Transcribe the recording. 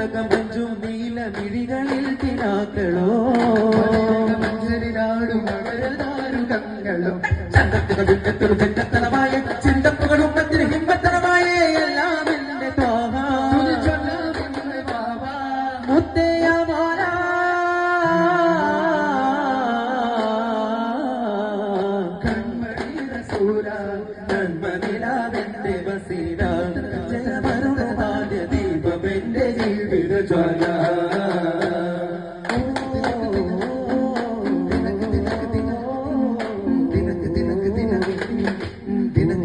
മരതകമഞ്ചും നീലമിഴികളിൽ കിനാക്കളോ മഞ്ചരിനാടും മകരദാരുകങ്ങളും ചന്തത്തുകളും ചെണ്ടത്തലമായ ചിന്തപ്പുകളും മത്തിരി ഹിമ്പത്തലമായ എല്ലാം എന്റെ തോഹ മുത്തയ മോല കൺമണി റസൂല നന്മനിലാവെന്റെ വസീല ജയമരുണാദ്യ ദീപമെന്റെ ജീവിത ജ്വാല ദിനക്ക്